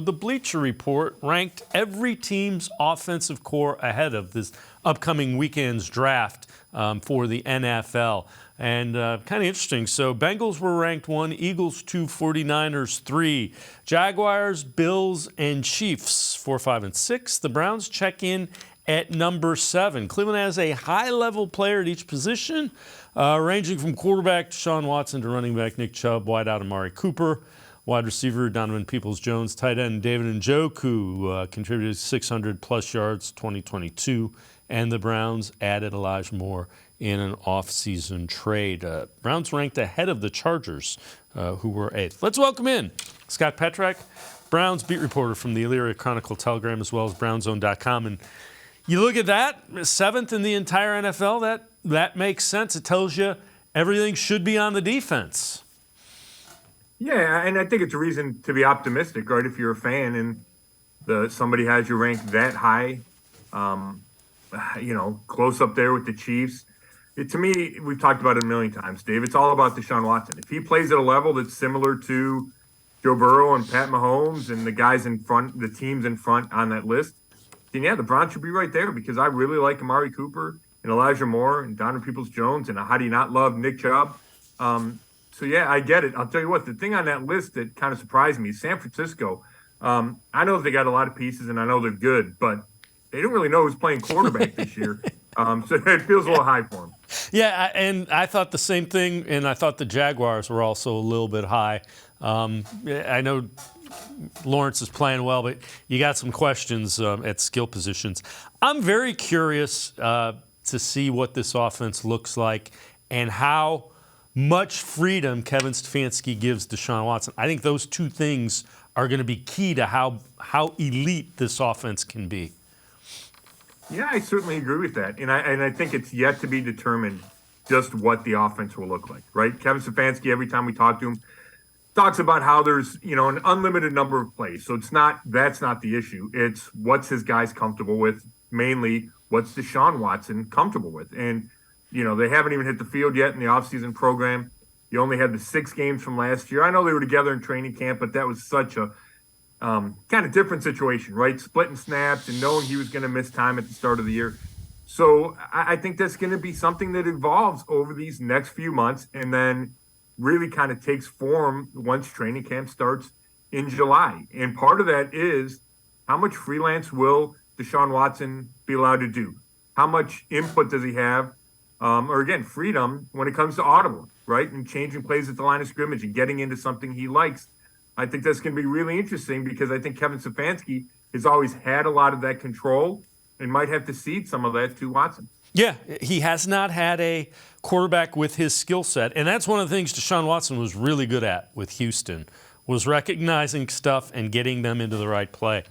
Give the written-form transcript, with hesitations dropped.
The Bleacher Report ranked every team's offensive core ahead of this upcoming weekend's draft for the NFL. And kind of interesting. So Bengals were ranked 1, Eagles 2, 49ers 3, Jaguars, Bills, and Chiefs 4, 5, and 6. The Browns check in at number 7. Cleveland has a high-level player at each position, ranging from quarterback Deshaun Watson to running back Nick Chubb, wideout Amari Cooper, wide receiver Donovan Peoples-Jones, tight end David Njoku contributed 600-plus yards 2022, and the Browns added Elijah Moore in an off-season trade. Browns ranked ahead of the Chargers, who were 8th. Let's welcome in Scott Petrak, Browns beat reporter from the Elyria Chronicle-Telegram, as well as BrownZone.com. And you look at that, 7th in the entire NFL, that makes sense. It tells you everything should be on the defense. Yeah, and I think it's a reason to be optimistic, right? If you're a fan and somebody has you ranked that high, close up there with the Chiefs. To me, we've talked about it a million times, Dave. It's all about Deshaun Watson. If he plays at a level that's similar to Joe Burrow and Pat Mahomes and the guys in front, the teams in front on that list, then yeah, the Browns should be right there because I really like Amari Cooper and Elijah Moore and Donovan Peoples-Jones, and how do you not love Nick Chubb? So, yeah, I get it. I'll tell you what, the thing on that list that kind of surprised me is San Francisco. I know they got a lot of pieces, and I know they're good, but they don't really know who's playing quarterback this year. So it feels a little high for them. Yeah, and I thought the same thing, and I thought the Jaguars were also a little bit high. I know Lawrence is playing well, but you got some questions at skill positions. I'm very curious to see what this offense looks like and how much freedom Kevin Stefanski gives Deshaun Watson. I think those two things are going to be key to how elite this offense can be. Yeah, I certainly agree with that. And I think it's yet to be determined just what the offense will look like, right? Kevin Stefanski, every time we talk to him, talks about how there's, an unlimited number of plays. So that's not the issue. It's what's his guys comfortable with, mainly what's Deshaun Watson comfortable with. And they haven't even hit the field yet in the offseason program. You only had the 6 games from last year. I know they were together in training camp, but that was such a kind of different situation, right? Splitting snaps and knowing he was going to miss time at the start of the year. So I think that's going to be something that evolves over these next few months and then really kind of takes form once training camp starts in July. And part of that is how much freelance will Deshaun Watson be allowed to do? How much input does he have? Or again, freedom when it comes to audible, right? And changing plays at the line of scrimmage and getting into something he likes. I think that's going to be really interesting because I think Kevin Stefanski has always had a lot of that control and might have to cede some of that to Watson. Yeah, he has not had a quarterback with his skill set. And that's one of the things Deshaun Watson was really good at with Houston, was recognizing stuff and getting them into the right play.